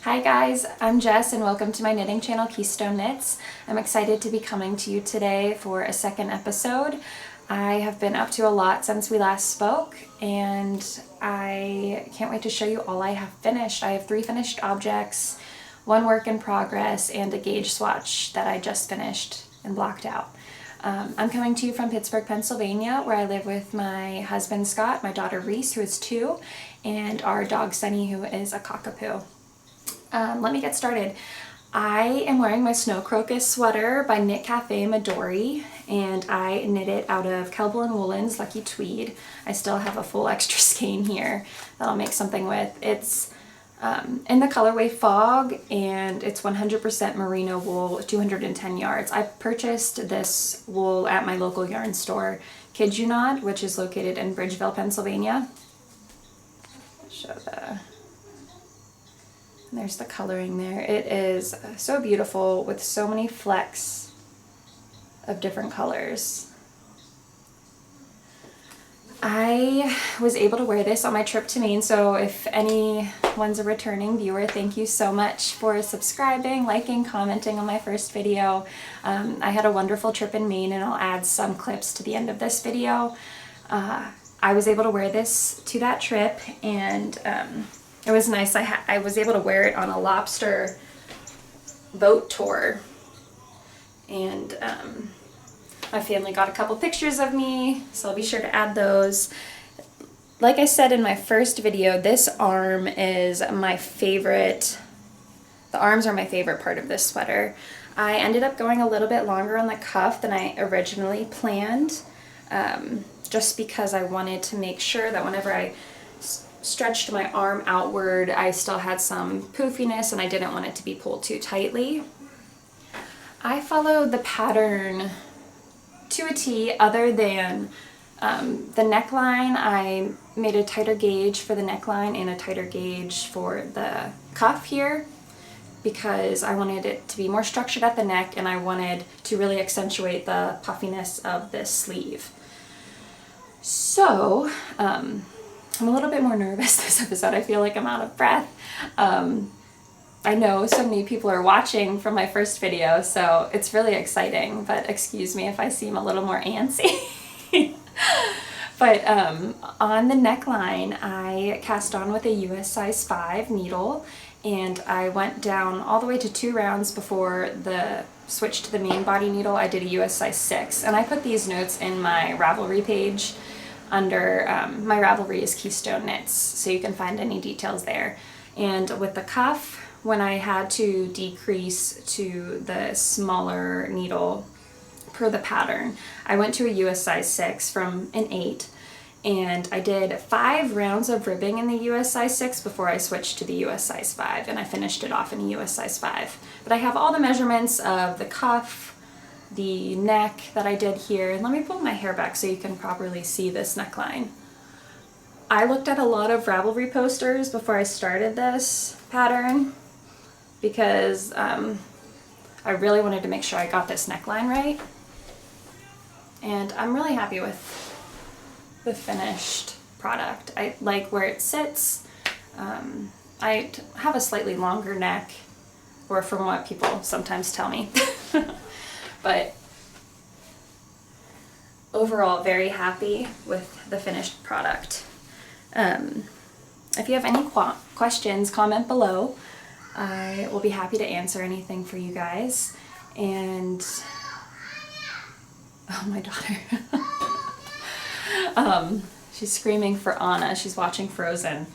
Hi guys, I'm Jess and welcome to my knitting channel Keystone Knits. I'm excited to be coming to you today for a second episode. I have been up to a lot since we last spoke and I can't wait to show you all I have finished. I have 3 finished objects, 1 work in progress, and a gauge swatch that I just finished and blocked out. I'm coming to you from Pittsburgh, Pennsylvania, where I live with my husband Scott, my daughter Reese, who is 2, and our dog Sunny, who is a cockapoo. Let me get started. I am wearing my Snow Crocus sweater by Knit Cafe Midori, and I knit it out of Kelbourne Woolens Lucky Tweed. I still have a full extra skein here that I'll make something with. It's in the colorway Fog, and it's 100% merino wool, 210 yards. I purchased this wool at my local yarn store, Kid You Not, which is located in Bridgeville, Pennsylvania. There's the coloring there. It is so beautiful with so many flecks of different colors. I was able to wear this on my trip to Maine, so if anyone's a returning viewer, thank you so much for subscribing, liking, commenting on my first video. I had a wonderful trip in Maine, and I'll add some clips to the end of this video. I was able to wear this to that trip, and it was nice. I was able to wear it on a lobster boat tour, and my family got a couple pictures of me, so I'll be sure to add those. Like I said in my first video, this arm is my favorite. The arms are my favorite part of this sweater. I ended up going a little bit longer on the cuff than I originally planned, just because I wanted to make sure that whenever I stretched my arm outward, I still had some poofiness and I didn't want it to be pulled too tightly. I followed the pattern to a T, other than the neckline. I made a tighter gauge for the neckline and a tighter gauge for the cuff here because I wanted it to be more structured at the neck, and I wanted to really accentuate the puffiness of this sleeve. So I'm a little bit more nervous this episode. I feel like I'm out of breath. I know so many people are watching from my first video, so it's really exciting, but excuse me if I seem a little more antsy. But on the neckline, I cast on with a US size 5 needle, and I went down all the way to 2 rounds before the switch to the main body needle. I did a US size 6, and I put these notes in my Ravelry page under my Ravelry is Keystone Knits, so you can find any details there. And with the cuff, when I had to decrease to the smaller needle per the pattern, I went to a US size 6 from an 8, and I did 5 rounds of ribbing in the US size 6 before I switched to the US size 5, and I finished it off in a US size 5. But I have all the measurements of the cuff, the neck that I did here, and let me pull my hair back so you can properly see this neckline. I looked at a lot of Ravelry posters before I started this pattern because I really wanted to make sure I got this neckline right, and I'm really happy with the finished product. I like where it sits. I have a slightly longer neck, or from what people sometimes tell me. But overall, very happy with the finished product. If you have any questions, comment below. I will be happy to answer anything for you guys. And oh, my daughter. She's screaming for Anna. She's watching Frozen.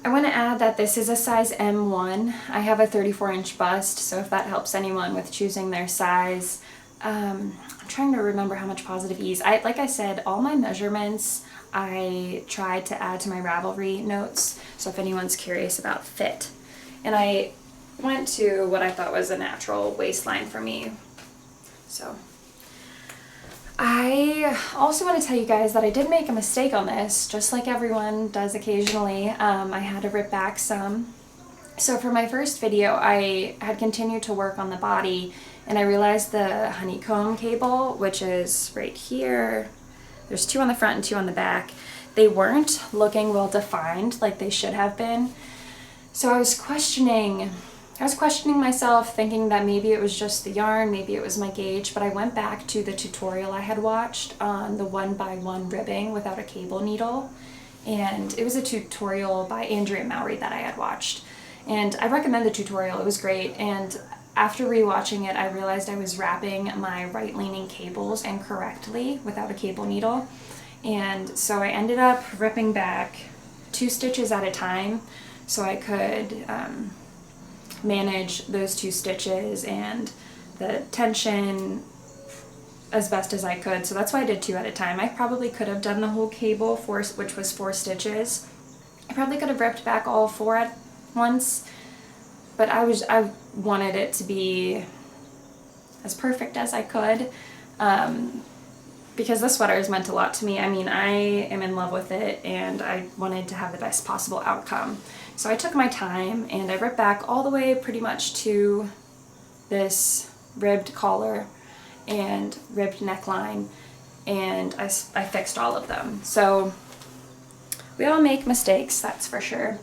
I want to add that this is a size M1. I have a 34-inch bust, so if that helps anyone with choosing their size. I'm trying to remember how much positive ease. Like I said, all my measurements I tried to add to my Ravelry notes, so if anyone's curious about fit. And I went to what I thought was a natural waistline for me. So I also want to tell you guys that I did make a mistake on this, just like everyone does occasionally. I had to rip back some. So for my first video, I had continued to work on the body, and I realized the honeycomb cable, which is right here, there's 2 on the front and 2 on the back, they weren't looking well defined like they should have been. So I was questioning myself, thinking that maybe it was just the yarn, maybe it was my gauge, but I went back to the tutorial I had watched on the 1x1 ribbing without a cable needle, and it was a tutorial by Andrea Mowry that I had watched. And I recommend the tutorial, it was great, and after rewatching it I realized I was wrapping my right-leaning cables incorrectly without a cable needle, and so I ended up ripping back 2 stitches at a time so I could manage those 2 stitches and the tension as best as I could. So that's why I did 2 at a time. I probably could have done the whole cable, which was 4 stitches. I probably could have ripped back all 4 at once, but I wanted it to be as perfect as I could, because this sweater has meant a lot to me. I mean, I am in love with it and I wanted to have the best possible outcome. So I took my time and I ripped back all the way pretty much to this ribbed collar and ribbed neckline, and I fixed all of them. So we all make mistakes, that's for sure,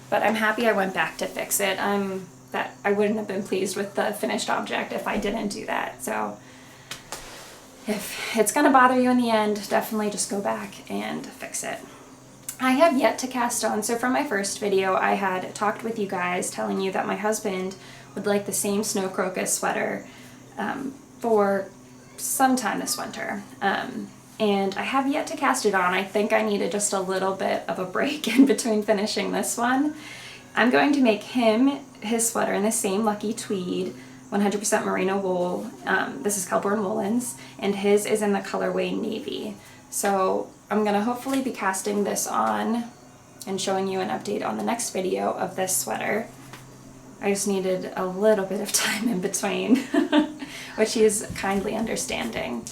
but I'm happy I went back to fix it. That I wouldn't have been pleased with the finished object if I didn't do that. So if it's gonna bother you in the end, definitely just go back and fix it. I have yet to cast on. So from my first video, I had talked with you guys telling you that my husband would like the same Snow Crocus sweater for some time this winter. And I have yet to cast it on. I think I needed just a little bit of a break in between finishing this one. I'm going to make him his sweater in the same lucky tweed, 100% merino wool. This is Kelbourne Woolens, and his is in the colorway navy. So I'm gonna hopefully be casting this on and showing you an update on the next video of this sweater. I just needed a little bit of time in between, which he is kindly understanding.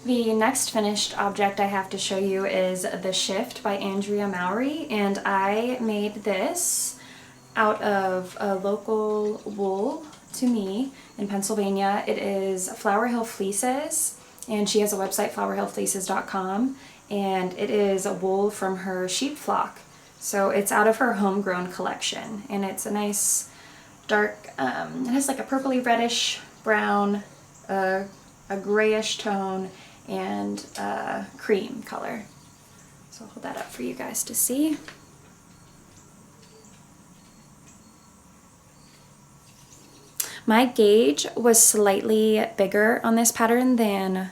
The next finished object I have to show you is the Shift by Andrea Mowry, and I made this out of a local wool to me in Pennsylvania. It is Flower Hill Fleeces, and she has a website, flowerhillfleeces.com, and it is a wool from her sheep flock. So it's out of her Homegrown collection, and it's a nice dark, it has like a purpley reddish brown, a grayish tone, and a cream color. So I'll hold that up for you guys to see. My gauge was slightly bigger on this pattern than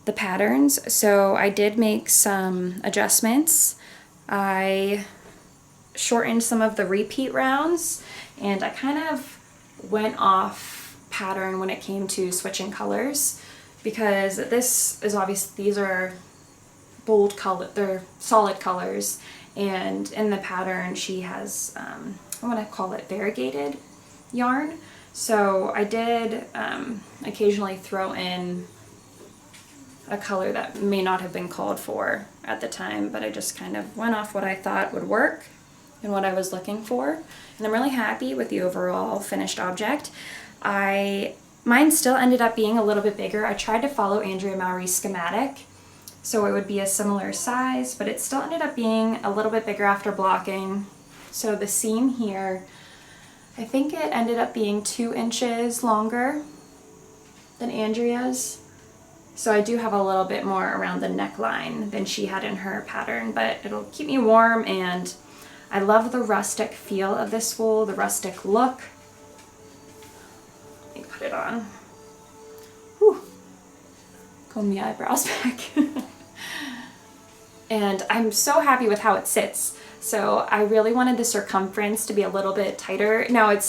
the patterns, so I did make some adjustments. I shortened some of the repeat rounds, and I kind of went off pattern when it came to switching colors, because this is obvious, these are bold color, they're solid colors, and in the pattern she has, I want to call it variegated yarn. So I did occasionally throw in a color that may not have been called for at the time, but I just kind of went off what I thought would work and what I was looking for. And I'm really happy with the overall finished object. Mine still ended up being a little bit bigger. I tried to follow Andrea Mowry's schematic, so it would be a similar size, but it still ended up being a little bit bigger after blocking. So the seam here, I think it ended up being 2 inches longer than Andrea's. So I do have a little bit more around the neckline than she had in her pattern, but it'll keep me warm, and I love the rustic feel of this wool, the rustic look. Let me put it on. Whew. Comb the eyebrows back. And I'm so happy with how it sits. So I really wanted the circumference to be a little bit tighter. Now I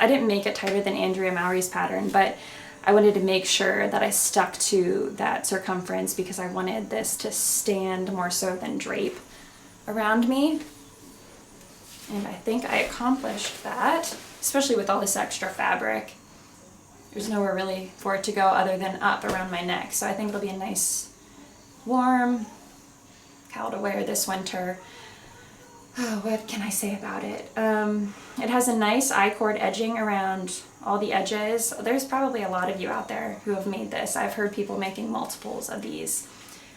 didn't make it tighter than Andrea Mowry's pattern, but I wanted to make sure that I stuck to that circumference because I wanted this to stand more so than drape around me. And I think I accomplished that, especially with all this extra fabric. There's nowhere really for it to go other than up around my neck. So I think it'll be a nice warm cowl to wear this winter. Oh, what can I say about it? It has a nice I-cord edging around all the edges. There's probably a lot of you out there who have made this. I've heard people making multiples of these.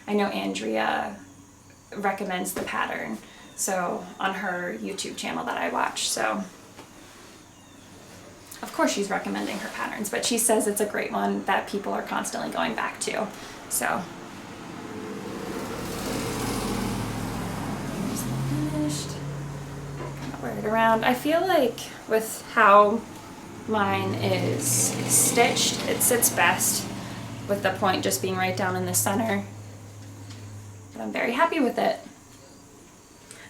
I know Andrea recommends the pattern. So on her YouTube channel that I watch, so of course she's recommending her patterns, but she says it's a great one that people are constantly going back to. So here's the finished. Wear it around. I feel like with how mine is stitched, it sits best with the point just being right down in the center. But I'm very happy with it.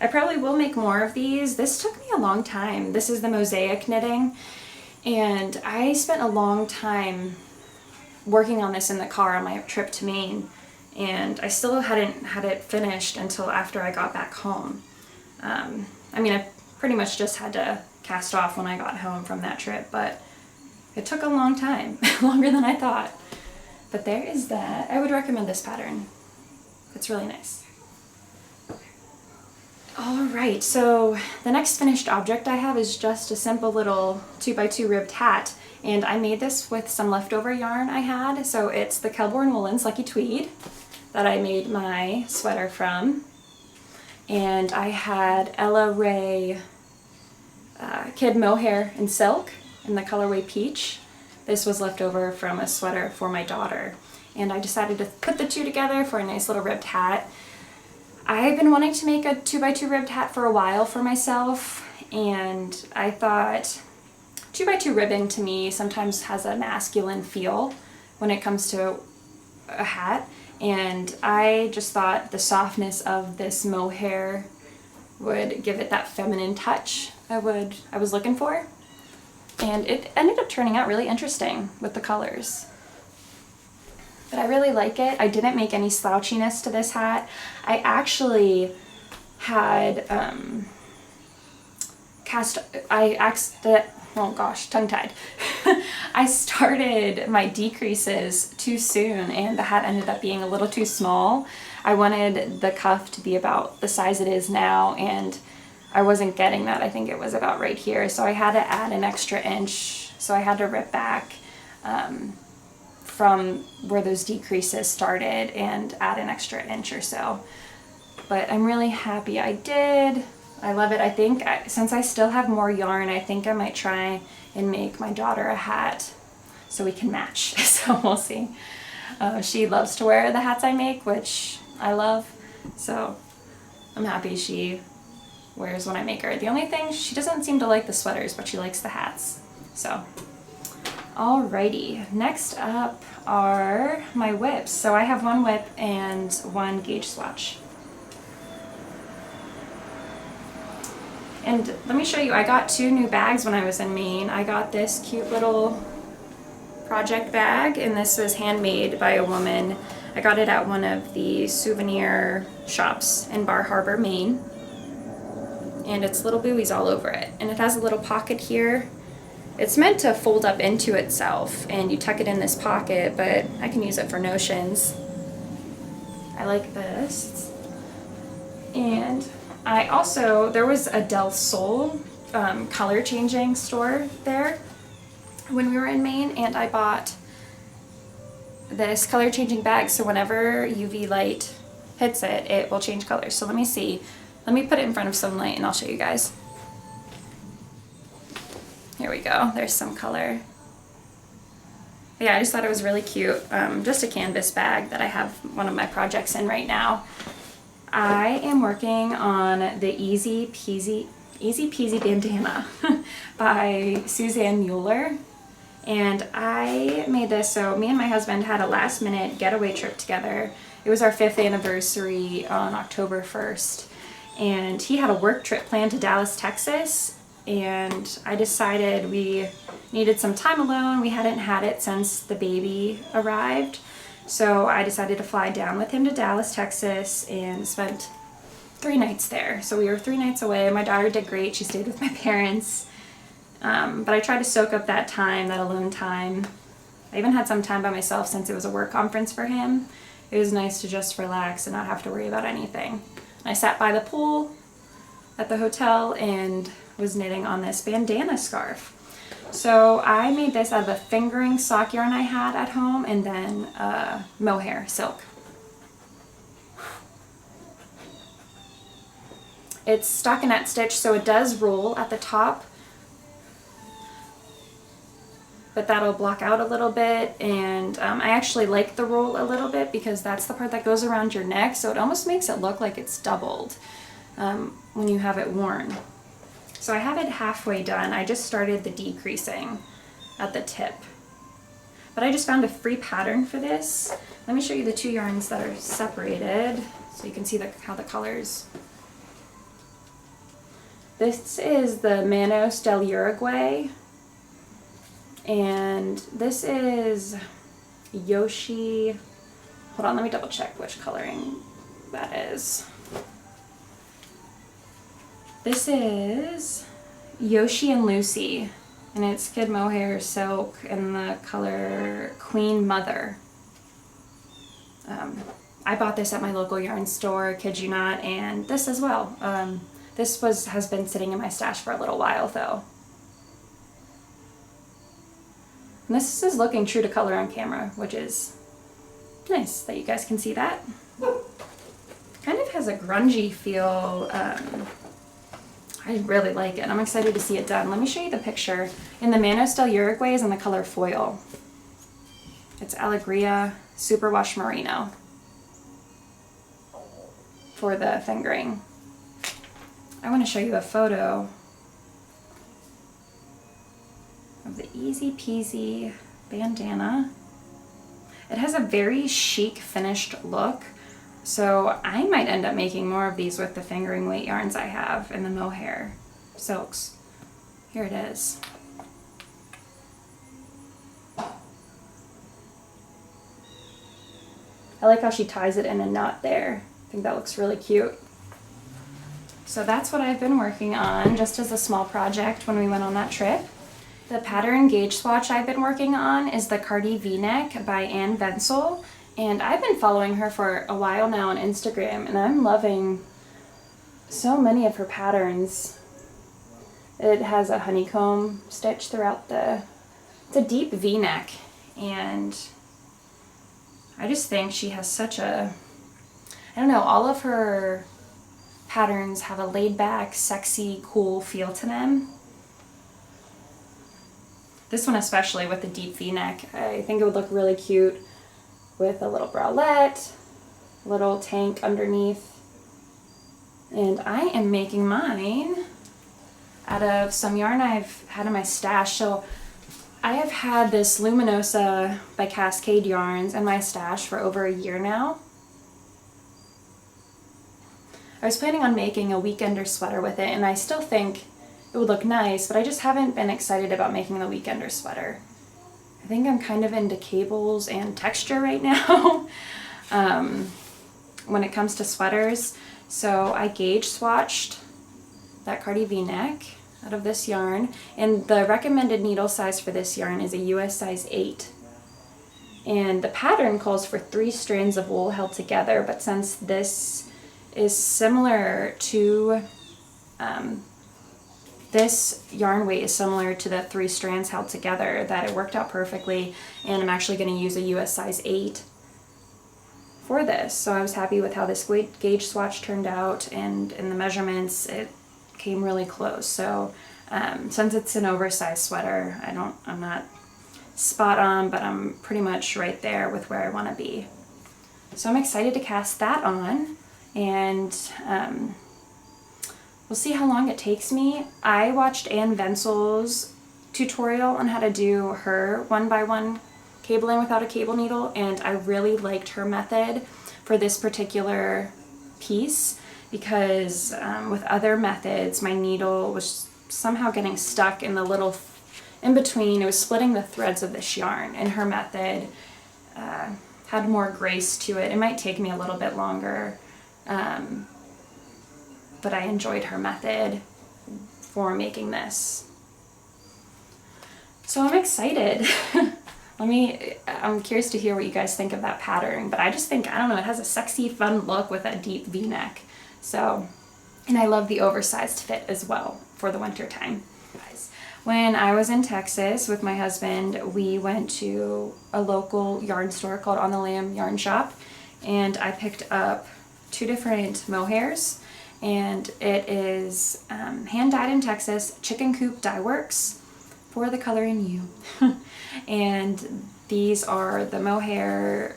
I probably will make more of these. This took me a long time. This is the mosaic knitting, and I spent a long time working on this in the car on my trip to Maine, and I still hadn't had it finished until after I got back home. I mean, I pretty much just had to cast off when I got home from that trip, but it took a long time, longer than I thought. But there is that. I would recommend this pattern. It's really nice. Alright, so the next finished object I have is just a simple little 2x2 ribbed hat, and I made this with some leftover yarn I had. So it's the Kelbourne Woolens Lucky Tweed that I made my sweater from, and I had Ella Ray Kid Mohair in silk in the colorway Peach. This was left over from a sweater for my daughter, and I decided to put the two together for a nice little ribbed hat. I've been wanting to make a 2x2 ribbed hat for a while for myself, and I thought 2x2 ribbing to me sometimes has a masculine feel when it comes to a hat, and I just thought the softness of this mohair would give it that feminine touch I was looking for, and it ended up turning out really interesting with the colors. But I really like it. I didn't make any slouchiness to this hat. I actually had oh gosh, tongue-tied. I started my decreases too soon, and the hat ended up being a little too small. I wanted the cuff to be about the size it is now, and I wasn't getting that. I think it was about right here, so I had to add an extra inch. So I had to rip back from where those decreases started and add an extra inch or so. But I'm really happy I did. I love it. I think since I still have more yarn, I think I might try and make my daughter a hat so we can match. So we'll see. She loves to wear the hats I make, which I love. So I'm happy she wears when I make her. The only thing, she doesn't seem to like the sweaters, but she likes the hats. So alrighty, next up are my whips. So I have one whip and one gauge swatch. And let me show you, I got 2 new bags when I was in Maine. I got this cute little project bag, and this was handmade by a woman. I got it at one of the souvenir shops in Bar Harbor, Maine. And it's little buoys all over it. And it has a little pocket here. It's meant to fold up into itself, and you tuck it in this pocket, but I can use it for notions. I like this. And I also, there was a Del Sol color changing store there when we were in Maine, and I bought this color changing bag, so whenever UV light hits it, it will change colors. So let me see. Let me put it in front of some light and I'll show you guys. Here we go. There's some color. Yeah, I just thought it was really cute. Just a canvas bag that I have one of my projects in right now. I am working on the Easy Peasy Bandana by Susanne Muller. And I made this, so me and my husband had a last minute getaway trip together. It was our 5th anniversary on October 1st. And he had a work trip planned to Dallas, Texas. And I decided we needed some time alone. We hadn't had it since the baby arrived. So I decided to fly down with him to Dallas, Texas, and spent 3 nights there. So we were 3 nights away. My daughter did great. She stayed with my parents. But I tried to soak up that time, that alone time. I even had some time by myself since it was a work conference for him. It was nice to just relax and not have to worry about anything. I sat by the pool at the hotel and was knitting on this bandana scarf. So I made this out of a fingering sock yarn I had at home, and then mohair silk. It's stockinette stitch, so it does roll at the top, but that'll block out a little bit, and I actually like the roll a little bit because that's the part that goes around your neck, so it almost makes it look like it's doubled when you have it worn. So I have it halfway done. I just started the decreasing at the tip. But I just found a free pattern for this. Let me show you the two yarns that are separated so you can see how the colors. This is the Manos del Uruguay, and this is Yoshi. Hold on, let me double check which coloring that is. This is Yoshi and Lucy, and it's Kid Mohair silk in the color Queen Mother. I bought this at my local yarn store, kid you not, and this as well. This has been sitting in my stash for a little while though. And this is looking true to color on camera, which is nice that you guys can see that. Kind of has a grungy feel. I really like it. I'm excited to see it done. Let me show you the picture. In the Manos del Uruguay is in the color foil. It's Alegria Superwash Merino for the fingering. I want to show you a photo of the Easy Peasy bandana. It has a very chic finished look, so I might end up making more of these with the fingering weight yarns I have in the Mohair silks. Here it is. I like how she ties it in a knot there. I think that looks really cute. So that's what I've been working on just as a small project when we went on that trip. The pattern gauge swatch I've been working on is the Cardi V-neck by Ventzel, and I've been following her for a while now on Instagram, and I'm loving so many of her patterns. It has a honeycomb stitch throughout it's a deep V-neck, and I just think she has such a, I don't know, all of her patterns have a laid back, sexy, cool feel to them. This one especially with the deep V-neck, I think it would look really cute with a little bralette, little tank underneath. And I am making mine out of some yarn I've had in my stash. So I have had this Luminosa by Cascade yarns in my stash for over a year now. I was planning on making a weekender sweater with it, and I still think it would look nice, but I just haven't been excited about making the weekender sweater. I think I'm kind of into cables and texture right now when it comes to sweaters. So I gauge swatched that Cardi V-neck out of this yarn, and the recommended needle size for this yarn is a US size 8. And the pattern calls for 3 strands of wool held together, but since this is similar to this yarn weight is similar to the 3 strands held together, that it worked out perfectly, and I'm actually going to use a US size 8 for this. So I was happy with how this gauge swatch turned out, and in the measurements it came really close. So since it's an oversized sweater, I'm not spot on, but I'm pretty much right there with where I want to be. So I'm excited to cast that on, and we'll see how long it takes me. I watched Ventzel's tutorial on how to do her 1x1 cabling without a cable needle, and I really liked her method for this particular piece because with other methods my needle was somehow getting stuck in the little in between. It was splitting the threads of this yarn, and her method had more grace to it. It might take me a little bit longer, but I enjoyed her method for making this. So I'm excited. I'm curious to hear what you guys think of that pattern, but I just think, I don't know, it has a sexy, fun look with a deep V-neck. So, and I love the oversized fit as well for the winter time. When I was in Texas with my husband, we went to a local yarn store called On the Lamb Yarn Shop, and I picked up 2 different mohairs, and it is hand dyed in Texas, chicken coop dye works for the color in you. And these are the Mohair,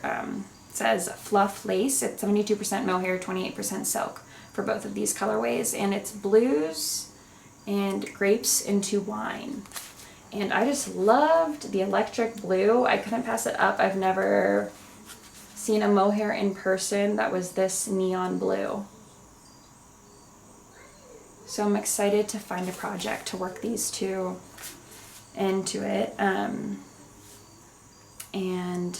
says fluff lace. It's 72% mohair, 28% silk for both of these colorways, and it's blues and grapes into wine. And I just loved the electric blue. I couldn't pass it up. I've never seen a mohair in person that was this neon blue. So I'm excited to find a project to work these two into it. And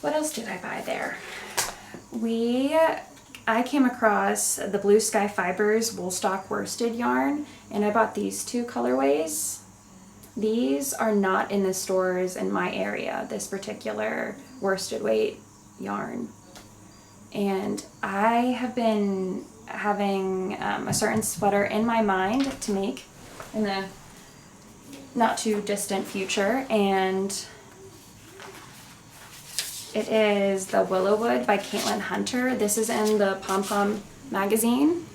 what else did I buy there? I came across the Blue Sky Fibers Woolstok worsted yarn, and I bought these two colorways. These are not in the stores in my area, this particular worsted weight yarn. And I have been having a certain sweater in my mind to make in the not too distant future, and it is the Willowwood by Caitlin Hunter. This is in the Pom Pom magazine,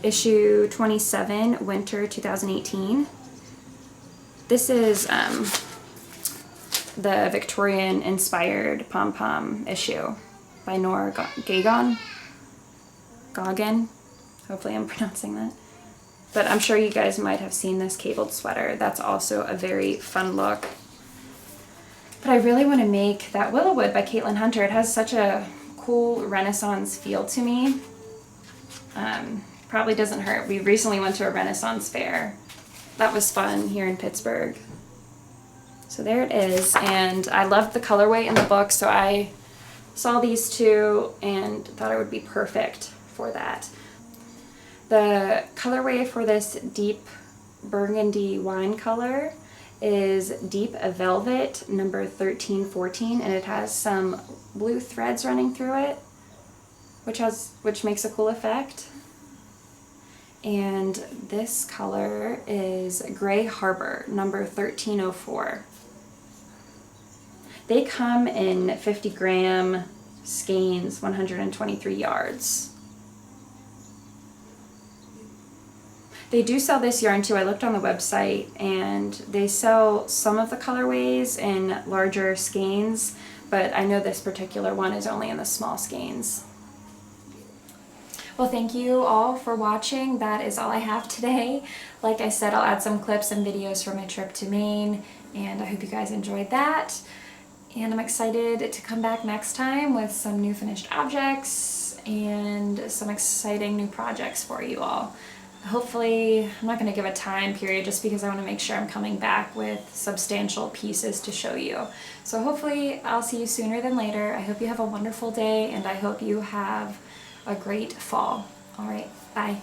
issue 27, winter 2018. This is the Victorian inspired Pom Pom issue by Nora Gagan. Hopefully I'm pronouncing that. But I'm sure you guys might have seen this cabled sweater. That's also a very fun look. But I really want to make that Willowwood by Caitlin Hunter. It has such a cool Renaissance feel to me. Probably doesn't hurt. We recently went to a Renaissance fair. That was fun here in Pittsburgh. So there it is. And I loved the colorway in the book, so I saw these two and thought it would be perfect for that. The colorway for this deep burgundy wine color is Deep Velvet number 1314, and it has some blue threads running through it, which makes a cool effect. And this color is Gray Harbor number 1304. They come in 50 gram skeins, 123 yards. They do sell this yarn too. I looked on the website, and they sell some of the colorways in larger skeins, but I know this particular one is only in the small skeins. Well, thank you all for watching. That is all I have today. Like I said, I'll add some clips and videos from my trip to Maine, and I hope you guys enjoyed that. And I'm excited to come back next time with some new finished objects and some exciting new projects for you all. Hopefully, I'm not going to give a time period just because I want to make sure I'm coming back with substantial pieces to show you. So hopefully I'll see you sooner than later. I hope you have a wonderful day, and I hope you have a great fall. All right, bye.